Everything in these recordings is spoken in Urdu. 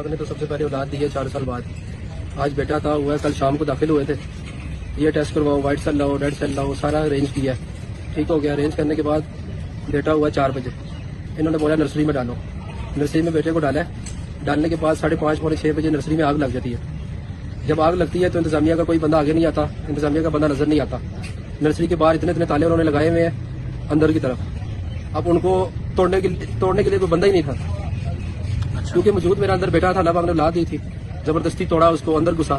پاک نے تو سب سے پہلے اولاد دی ہے 4 سال بعد. آج بیٹا تھا ہوا ہے, کل شام کو داخل ہوئے تھے. یہ ٹیسٹ کرواؤ, وائٹ سیل لاؤ, ریڈ سیل لاؤ, سارا ارینج کیا. ٹھیک ہو گیا. ارینج کرنے کے بعد بیٹا ہوا 4 بجے. انہوں نے بولا نرسری میں ڈالو. نرسری میں بیٹے کو ڈالا ہے. ڈالنے کے بعد 5:30 پونے 6 بجے نرسری میں آگ لگ جاتی ہے. جب آگ لگتی ہے تو انتظامیہ کا کوئی بندہ آگے نہیں آتا, انتظامیہ کا بندہ نظر نہیں آتا. نرسری کے باہر اتنے تالے انہوں نے لگائے ہوئے ہیں اندر کی طرف. اب ان کو توڑنے کے لیے کوئی بندہ ہی نہیں تھا, کیونکہ موجود میرا اندر بیٹا تھا. اللہ پاک نے اولاد دی تھی, زبردستی توڑا اس کو, اندر گھسا,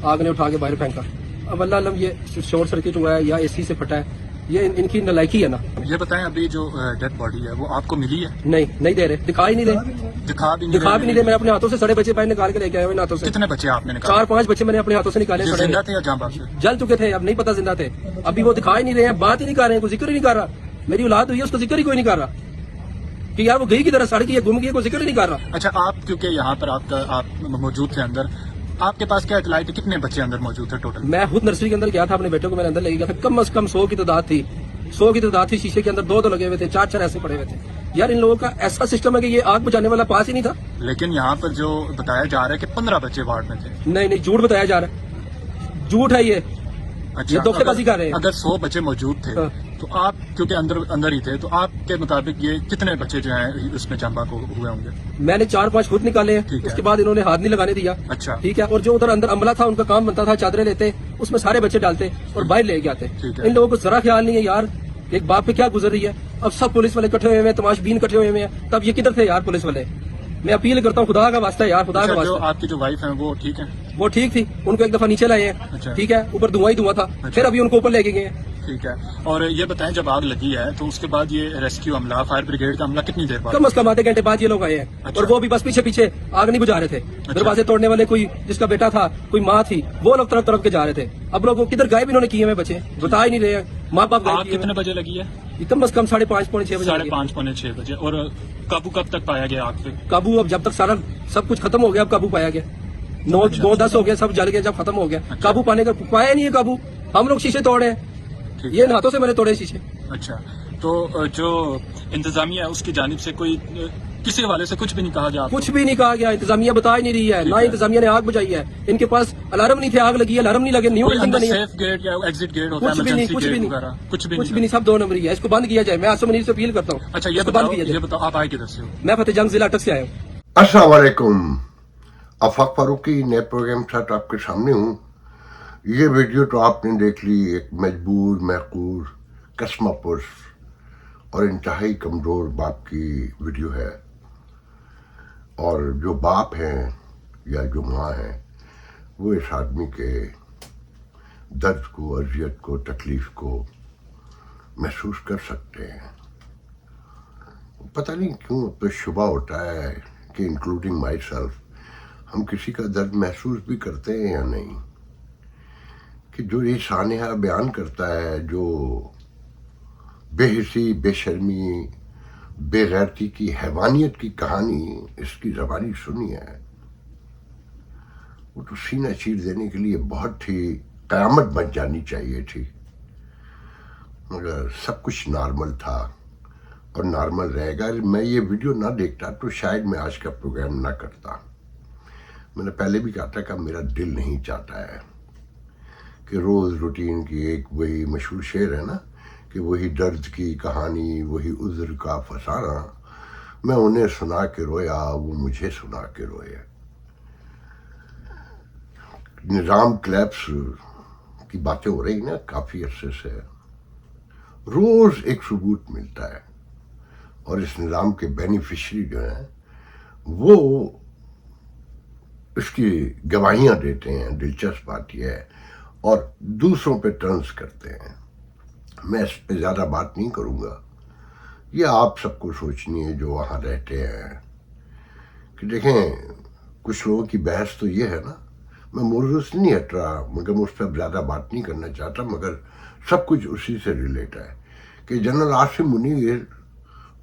آگ نے اٹھا کے باہر پھینکا. اب اللہ علم یہ شارٹ سرکٹ ہوا ہے یا اے سی سے پھٹا ہے, یہ ان کی نالائکی ہے نا. یہ بتائیں ابھی جو ڈیڈ باڈی ہے وہ آپ کو ملی ہے؟ نہیں دے رہے, دکھا ہی نہیں رہے, دکھا بھی نہیں دے. میں اپنے ہاتھوں سے سڑے بچے پہلے نکال کے لے کے آئے ہوئے ہاتھوں سے. کتنے بچے آپ نے نکالے؟ 4-5 بچے میں نے اپنے ہاتھوں سے نکالے. زندہ تھے یا جاں بحق تھے؟ جل چکے تھے, اب نہیں پتا زندہ تھے. ابھی وہ دکھا ہی نہیں رہے ہیں, بات ہی نہیں کر رہے ہیں, کوئی ذکر ہی نہیں کر رہا. میری اولاد ہوئی ہے, اس کا ذکر ہی کوئی نہیں کر رہا کہ یار وہ گئی کی طرح سڑ گئی ہے, گم گئی ہے, کوئی ذکر ہی نہیں کر رہا. اچھا, آپ کیونکہ یہاں پر آپ موجود تھے اندر, آپ کے پاس کیا اطلاع تھی کتنے بچے اندر موجود تھے ٹوٹل؟ میں خود نرسری کے اندر گیا تھا, اپنے بیٹے کو میں نے اندر لے گیا تھا. کم از کم 100 کی تعداد تھی. 100 کی تعداد تھی. شیشے کے اندر 2 لگے ہوئے تھے, 4 ایسے پڑے ہوئے تھے. یار ان لوگوں کا ایسا سسٹم ہے کہ یہ آگ بجھانے والا پاس ہی نہیں تھا. لیکن یہاں پر جو بتایا جا رہا ہے کہ 15 بچے وارڈ میں تھے. نہیں, جھوٹ بتایا جا رہا ہے, جھوٹ ہے یہ. اچھا, یہ دھوکے بازی کر رہے ہیں. اگر 100 بچے موجود تھے تو آپ کیونکہ اندر ہی تھے, تو آپ کے مطابق یہ کتنے بچے جو ہیں اس میں جام بحق ہوئے ہوں گے؟ میں نے 4-5 خود نکالے ہیں. اس کے بعد انہوں نے ہاتھ نہیں لگانے دیا. اچھا, ٹھیک ہے. اور جو ادھر اندر عملہ تھا, ان کا کام بنتا تھا چادریں لیتے, اس میں سارے بچے ڈالتے اور باہر لے کے آتے. ان لوگوں کو ذرا خیال نہیں ہے یار ایک باپ پہ کیا گزر رہی ہے. اب سب پولیس والے کٹھے ہوئے ہیں, تماش بین کٹھے ہوئے ہیں, تب یہ کدھر تھے یار پولیس والے؟ میں اپیل کرتا ہوں, خدا کا واسطہ یار, خدا کا واسطہ. آپ کی جو وائف ہیں وہ ٹھیک ہیں؟ وہ ٹھیک تھی, ان کو ایک دفعہ نیچے لائے ہیں. ٹھیک ہے, اوپر دھواں ہی دھواں تھا. پھر ابھی ان کو اوپر لے کے گئے ہیں. ٹھیک ہے. اور یہ بتائیں جب آگ لگی ہے تو اس کے بعد یہ ریسکیو عملہ, فائر بریگیڈ کا عملہ کتنی دیر بعد؟ کم از کم آدھے گھنٹے بعد یہ لوگ آئے ہیں. اور وہ بھی بس پیچھے آگ نہیں بجھا رہے تھے. دروازے توڑنے والے کوئی جس کا بیٹا تھا, کوئی ماں تھی, وہ لوگ طرف کے جا رہے تھے. اب لوگ کدھر غائب انہوں نے کیے ہوئے بچے, بتا ہی نہیں رہے ہیں. ماں باپ آگ کتنے بجے لگی ہے؟ کم از کم 5:30 پونے 6 بجے. 5:30 پونے 6 بجے. اور قابو کب تک پایا گیا آگ پہ؟ قابو اب جب تک سارا سب کچھ ختم ہو گیا, اب قابو پایا گیا. 9-10 ہو گیا, سب جل گیا جب ختم ہو گیا. قابو پانے کا پایا نہیں ہے قابو. ہم لوگ شیشے توڑے ہیں, یہ ہاتھوں سے میں نے توڑے شیشے. اچھا, تو جو انتظامیہ ہے اس کی جانب سے کوئی کسی حوالے سے کچھ بھی نہیں کہا گیا؟ کچھ بھی نہیں کہا گیا. انتظامیہ بتا ہی نہیں رہی ہے, نہ انتظامیہ نے آگ بجھائی ہے. ان کے پاس الارم نہیں تھے, آگ لگی ہے, الارم نہیں لگے. نیو بلڈنگ نہیں ہے, سیف گیٹ یا ایگزٹ گیٹ ہوتا ہے, کچھ بھی نہیں, کچھ بھی نہیں, سب 2 نمبر ہی ہے. اس کو بند کیا جائے. میں آسم منیر سے اپیل کرتا ہوں. اچھا, یہ بتاؤ آپ آئے کدھر سے ہو؟ میں فتح جنگ ضلع اٹک سے آیا ہوں. السلام علیکم. آفاق فاروقی نئے پروگرام ساتھ آپ کے سامنے ہوں. یہ ویڈیو تو آپ نے دیکھ لی, ایک مجبور, محقور, قسمہ پرس اور انتہائی کمزور باپ کی ویڈیو ہے. اور جو باپ ہیں یا جو ماں ہیں وہ اس آدمی کے درد کو, اذیت کو, تکلیف کو محسوس کر سکتے ہیں. پتہ نہیں کیوں تو شبہ ہوتا ہے کہ انکلوڈنگ مائی سیلف ہم کسی کا درد محسوس بھی کرتے ہیں یا نہیں. کہ جو یہ سانحہ بیان کرتا ہے, جو بے حسی, بے شرمی, بے غیرتی کی, حیوانیت کی کہانی اس کی زبانی سنی ہے, وہ تو سینہ چیر دینے کے لیے بہت ہی قیامت بن جانی چاہیے تھی. مگر سب کچھ نارمل تھا اور نارمل رہے گا. میں یہ ویڈیو نہ دیکھتا تو شاید میں آج کا پروگرام نہ کرتا. میں نے پہلے بھی کہا تھا کہ میرا دل نہیں چاہتا ہے کہ روز روٹین کی ایک وہی مشہور شعر ہے نا کہ وہی درد کی کہانی, وہی عذر کا فسانہ, میں انہیں سنا کے رویا, وہ مجھے سنا کے روئے. نظام کلیپس کی باتیں ہو رہی نا کافی عرصے سے, روز ایک ثبوت ملتا ہے اور اس نظام کے بینیفیشری جو ہیں وہ اس کی گواہیاں دیتے ہیں. دلچسپ بات یہ ہے, اور دوسروں پہ ٹرنس کرتے ہیں. میں اس پہ زیادہ بات نہیں کروں گا, یہ آپ سب کو سوچنی ہے جو وہاں رہتے ہیں. کہ دیکھیں کچھ لوگوں کی بحث تو یہ ہے نا, میں موضوع سے نہیں ہٹ رہا مگر میں اس پہ زیادہ بات نہیں کرنا چاہتا, مگر سب کچھ اسی سے ریلیٹ ہے کہ جنرل عاصم منیر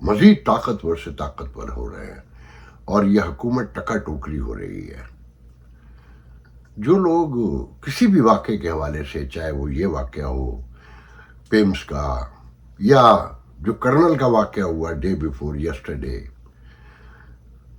مزید طاقتور سے طاقتور ہو رہے ہیں اور یہ حکومت ٹکا ٹوکری ہو رہی ہے. جو لوگ کسی بھی واقعے کے حوالے سے, چاہے وہ یہ واقعہ ہو پیمز کا یا جو کرنل کا واقعہ ہوا ڈے بیفور یسٹرڈے,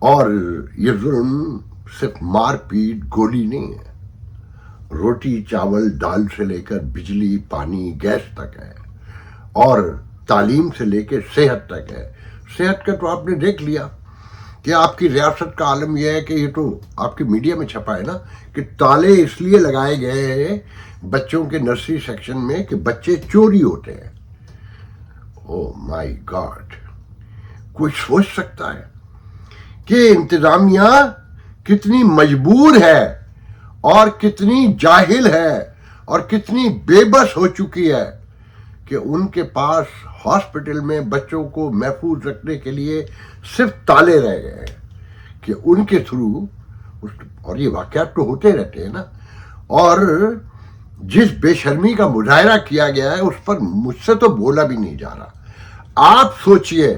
اور یہ ظلم صرف مار پیٹ گولی نہیں ہے، روٹی چاول دال سے لے کر بجلی پانی گیس تک ہے، اور تعلیم سے لے کے صحت تک ہے۔ صحت کا تو آپ نے دیکھ لیا کہ آپ کی ریاست کا عالم یہ ہے کہ یہ تو آپ کی میڈیا میں چھپا ہے نا کہ تالے اس لیے لگائے گئے ہیں بچوں کے نرسری سیکشن میں کہ بچے چوری ہوتے ہیں۔ او مائی گاڈ، کوئی سوچ سکتا ہے کہ انتظامیہ کتنی مجبور ہے اور کتنی جاہل ہے اور کتنی بے بس ہو چکی ہے کہ ان کے پاس ہاسپٹل میں بچوں کو محفوظ رکھنے کے لیے صرف تالے رہ گئے ہیں کہ ان کے تھرو، اور یہ واقعات تو ہوتے رہتے ہیں نا، اور جس بے شرمی کا مظاہرہ کیا گیا ہے اس پر مجھ سے تو بولا بھی نہیں جا رہا۔ آپ سوچئے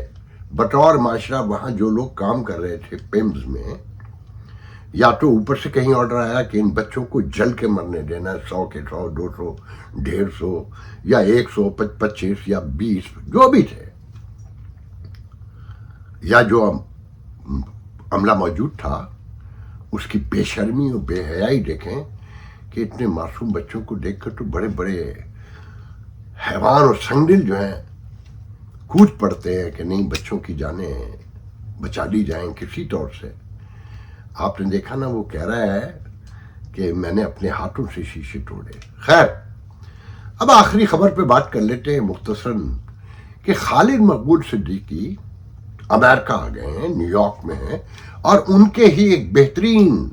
بطور معاشرہ وہاں جو لوگ کام کر رہے تھے پیمز میں، یا تو اوپر سے کہیں آرڈر آیا کہ ان بچوں کو جل کے مرنے دینا، 100 کے 100 200 150 یا 100 25 یا 20 جو بھی تھے، یا جو عملہ موجود تھا اس کی بے شرمی اور بے حیائی دیکھیں کہ اتنے معصوم بچوں کو دیکھ کر تو بڑے بڑے حیوان اور سنگدل جو ہیں کود پڑتے ہیں کہ نہیں بچوں کی جانیں بچا لی جائیں کسی طور سے۔ آپ نے دیکھا نا وہ کہہ رہا ہے کہ میں نے اپنے ہاتھوں سے شیشے توڑے۔ خیر، اب آخری خبر پہ بات کر لیتے ہیں مختصراً کہ خالد مقبول صدیقی امریکہ آ گئے ہیں، نیو یارک میں ہیں، اور ان کے ہی ایک بہترین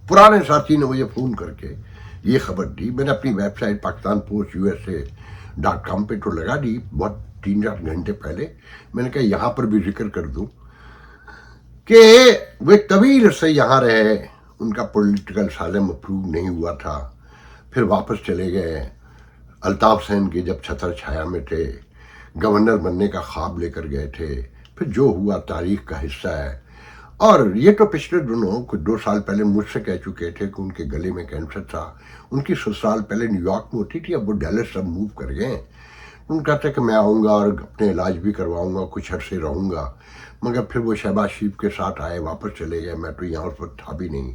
پرانے ساتھی نے مجھے فون کر کے یہ خبر دی۔ میں نے اپنی ویب سائٹ PakistanPostUSA.com پہ تو لگا دی بہت 3-4 گھنٹے پہلے۔ میں نے کہا یہاں پر بھی ذکر کر دوں کہ وہ طویل عرصے یہاں رہے، ان کا پولیٹیکل سازم اپروو نہیں ہوا تھا، پھر واپس چلے گئے۔ الطاف حسین کے جب چھتر چھایا میں تھے، گورنر بننے کا خواب لے کر گئے تھے، پھر جو ہوا تاریخ کا حصہ ہے۔ اور یہ تو پچھلے دنوں کچھ 2 سال پہلے مجھ سے کہہ چکے تھے کہ ان کے گلے میں کینسر تھا۔ ان کی سسرال پہلے نیو یارک میں ہوتی تھی، اب وہ ڈیلس سب موو کر گئے۔ ان کہتے کہ میں آؤں گا اور اپنے علاج بھی کرواؤں گا، کچھ عرصے رہوں گا، مگر پھر وہ شہباز شریف کے ساتھ آئے، واپس چلے گئے۔ میں تو یہاں اس وقت تھا بھی نہیں۔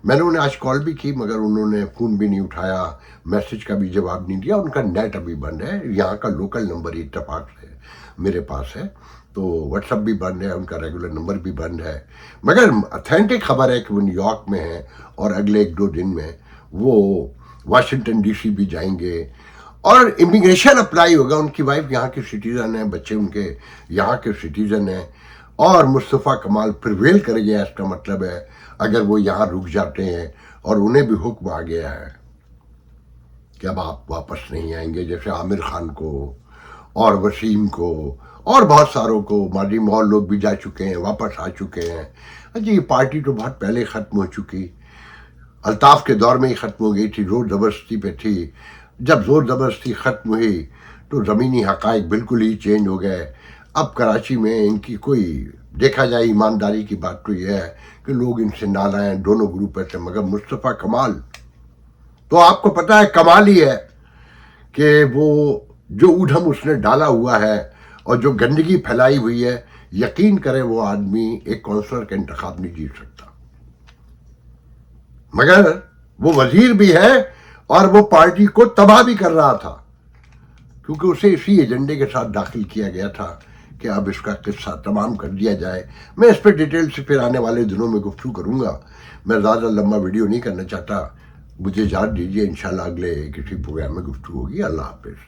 میں نے انہیں آج کال بھی کی مگر انہوں نے فون بھی نہیں اٹھایا، میسج کا بھی جواب نہیں دیا۔ ان کا نیٹ ابھی بند ہے، یہاں کا لوکل نمبر ہی اتفاق سے میرے پاس ہے، تو واٹس ایپ بھی بند ہے، ان کا ریگولر نمبر بھی بند ہے۔ مگر اتھینٹک خبر ہے کہ وہ نیو یارک میں ہیں اور اگلے 1-2 دن میں وہ واشنگٹن ڈی سی بھی جائیں گے اور امیگریشن اپلائی ہوگا۔ ان کی وائف یہاں کی سٹیزن ہے، بچے ان کے یہاں کے سٹیزن ہیں، اور مصطفیٰ کمال پریویل کر گیا۔ اس کا مطلب ہے اگر وہ یہاں رک جاتے ہیں اور انہیں بھی حکم آ گیا ہے کہ اب آپ واپس نہیں آئیں گے، جیسے عامر خان کو اور وسیم کو اور بہت ساروں کو، ماضی محل لوگ بھی جا چکے ہیں، واپس آ چکے ہیں۔ جی یہ پارٹی تو بہت پہلے ختم ہو چکی، الطاف کے دور میں ہی ختم ہو گئی تھی، زور زبردستی پہ تھی۔ جب زور زبردستی ختم ہوئی تو زمینی حقائق بالکل ہی چینج ہو گئے۔ اب کراچی میں ان کی کوئی، دیکھا جائے ایمانداری کی بات تو یہ ہے کہ لوگ ان سے نالاں ہیں، دونوں گروپ ایسے، مگر مصطفیٰ کمال تو آپ کو پتہ ہے کمال ہی ہے کہ وہ جو اوڈھم اس نے ڈالا ہوا ہے اور جو گندگی پھیلائی ہوئی ہے، یقین کریں وہ آدمی ایک کونسلر کا انتخاب نہیں جیت سکتا۔ مگر وہ وزیر بھی ہے اور وہ پارٹی کو تباہ بھی کر رہا تھا، کیونکہ اسے اسی ایجنڈے کے ساتھ داخل کیا گیا تھا کہ اب اس کا قصہ تمام کر دیا جائے۔ میں اس پہ ڈیٹیل سے پھر آنے والے دنوں میں گفتگو کروں گا، میں زیادہ لمبا ویڈیو نہیں کرنا چاہتا۔ مجھے اجازت دیجیے، انشاءاللہ اگلے کسی پروگرام میں گفتگو ہوگی۔ اللہ حافظ۔